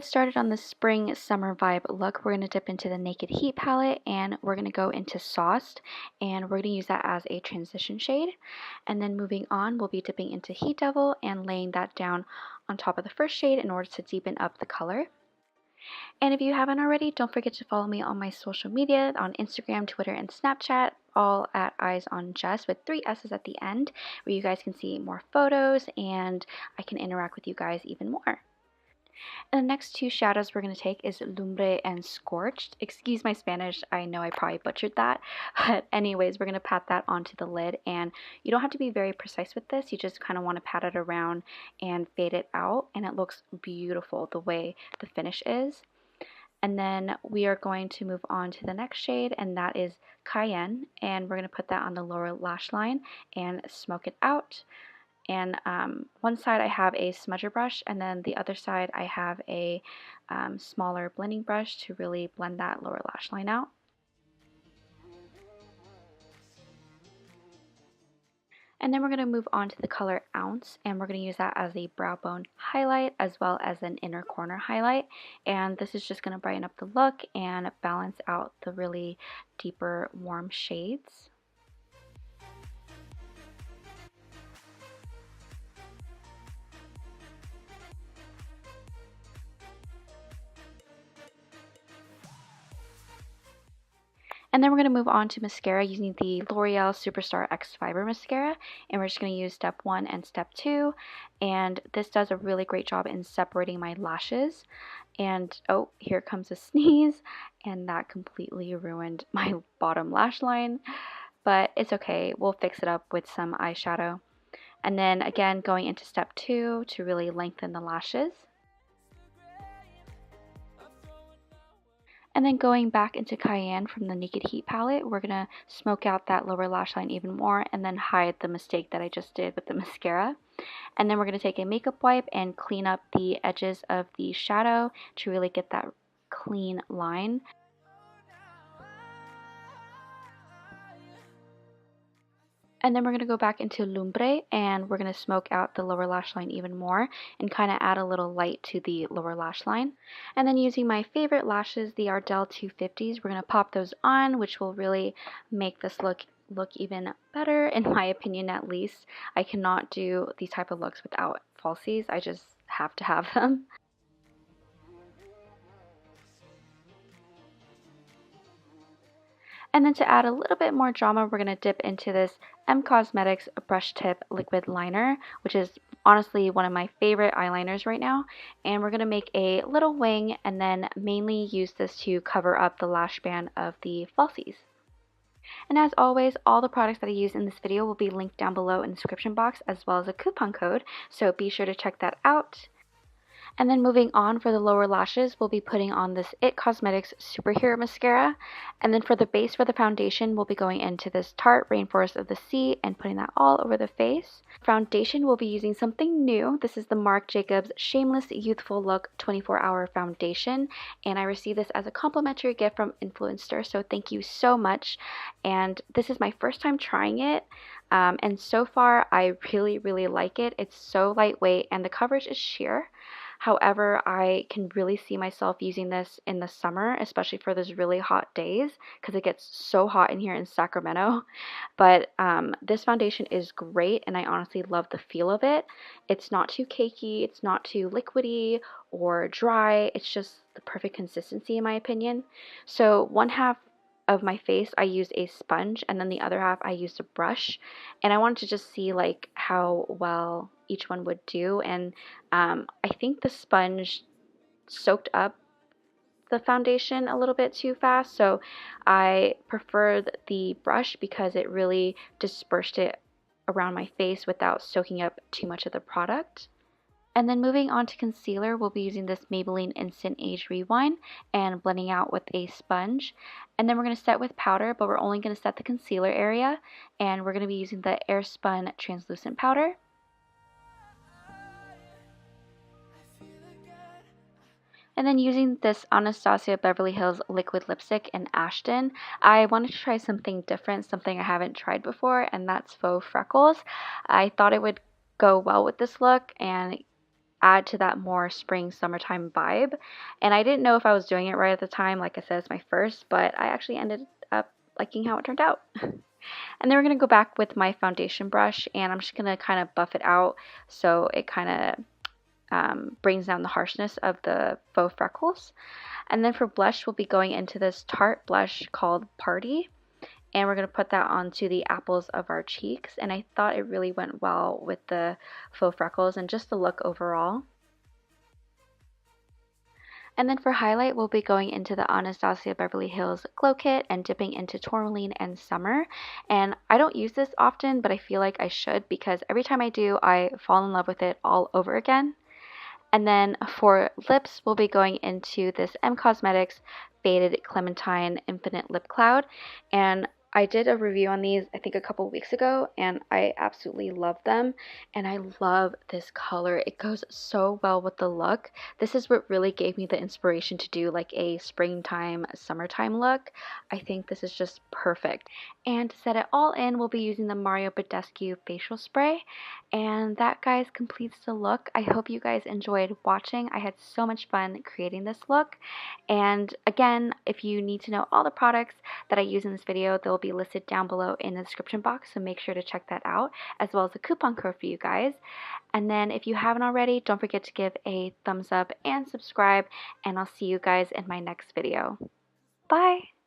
get started on the spring summer vibe look, we're going to dip into the Naked Heat palette and we're going to go into Sauced, and we're going to use that as a transition shade. And then moving on, we'll be dipping into Heat Devil and laying that down on top of the first shade in order to deepen up the color. And if you haven't already, don't forget to follow me on my social media on Instagram, Twitter, and Snapchat, all at EyesOnJess with 3 S's at the end, where you guys can see more photos and I can interact with you guys even more. And the next 2 shadows we're going to take is Lumbre and Scorched. Excuse my Spanish, I know I probably butchered that. But anyways, we're going to pat that onto the lid. And you don't have to be very precise with this. You just kind of want to pat it around and fade it out. And it looks beautiful the way the finish is. And then we are going to move on to the next shade, and that is Cayenne. And we're going to put that on the lower lash line and smoke it out. And one side I have a smudger brush, and then the other side I have a smaller blending brush to really blend that lower lash line out. And then we're going to move on to the color Ounce, and we're going to use that as a brow bone highlight as well as an inner corner highlight. And this is just going to brighten up the look and balance out the really deeper warm shades. And then we're going to move on to mascara using the L'Oreal Superstar X Fiber Mascara. And we're just going to use step 1 and step 2. And this does a really great job in separating my lashes. And oh, here comes a sneeze. And that completely ruined my bottom lash line. But it's okay. We'll fix it up with some eyeshadow. And then again, going into step 2 to really lengthen the lashes. And then going back into Cayenne from the Naked Heat palette, we're going to smoke out that lower lash line even more and then hide the mistake that I just did with the mascara. And then we're going to take a makeup wipe and clean up the edges of the shadow to really get that clean line. And then we're going to go back into Lumbre and we're going to smoke out the lower lash line even more and kind of add a little light to the lower lash line. And then using my favorite lashes, the Ardell 250s, we're going to pop those on, which will really make this look even better, in my opinion at least. I cannot do these type of looks without falsies. I just have to have them. And then to add a little bit more drama, we're going to dip into this Cosmetics Brush Tip Liquid Liner, which is honestly one of my favorite eyeliners right now. And we're going to make a little wing and then mainly use this to cover up the lash band of the falsies. And as always, all the products that I use in this video will be linked down below in the description box as well as a coupon code, so be sure to check that out. And then moving on for the lower lashes, we'll be putting on this IT Cosmetics Superhero Mascara. And then for the base for the foundation, we'll be going into this Tarte Rainforest of the Sea and putting that all over the face. Foundation, we'll be using something new. This is the Marc Jacobs Shameless Youthful Look 24-Hour Foundation. And I received this as a complimentary gift from Influenster, so thank you so much. And this is my first time trying it. And so far, I really like it. It's so lightweight and the coverage is sheer. However, I can really see myself using this in the summer, especially for those really hot days, because it gets so hot in here in Sacramento. But this foundation is great, and I honestly love the feel of it. It's not too cakey, it's not too liquidy or dry. It's just the perfect consistency in my opinion. So one half of my face I used a sponge, and then the other half I used a brush, and I wanted to just see like how well each one would do. And I think the sponge soaked up the foundation a little bit too fast, so I preferred the brush because it really dispersed it around my face without soaking up too much of the product. And then moving on to concealer, we'll be using this Maybelline Instant Age Rewind and blending out with a sponge. And then we're going to set with powder, but we're only going to set the concealer area. And we're going to be using the Airspun Translucent Powder. And then using this Anastasia Beverly Hills Liquid Lipstick in Ashton, I wanted to try something different, something I haven't tried before, and that's faux freckles. I thought it would go well with this look, and add to that more spring summertime vibe. And I didn't know if I was doing it right at the time. Like I said, it's my first, but I actually ended up liking how it turned out. And then we're going to go back with my foundation brush, and I'm just going to kind of buff it out so it kind of brings down the harshness of the faux freckles. And then for blush, we'll be going into this Tarte blush called Party. And we're going to put that onto the apples of our cheeks. And I thought it really went well with the faux freckles and just the look overall. And then for highlight, we'll be going into the Anastasia Beverly Hills Glow Kit and dipping into Tourmaline and Summer. And I don't use this often, but I feel like I should because every time I do, I fall in love with it all over again. And then for lips, we'll be going into this Cosmetics Faded Clementine Infinite Lip Cloud. And I did a review on these, I think a couple weeks ago, and I absolutely love them. And I love this color. It goes so well with the look. This is what really gave me the inspiration to do like a springtime, summertime look. I think this is just perfect. And to set it all in, we'll be using the Mario Badescu facial spray. And that, guys, completes the look. I hope you guys enjoyed watching. I had so much fun creating this look. And again, if you need to know all the products that I use in this video, they'll be listed down below in the description box, so make sure to check that out, as well as a coupon code for you guys. And then if you haven't already, don't forget to give a thumbs up and subscribe, and I'll see you guys in my next video. Bye!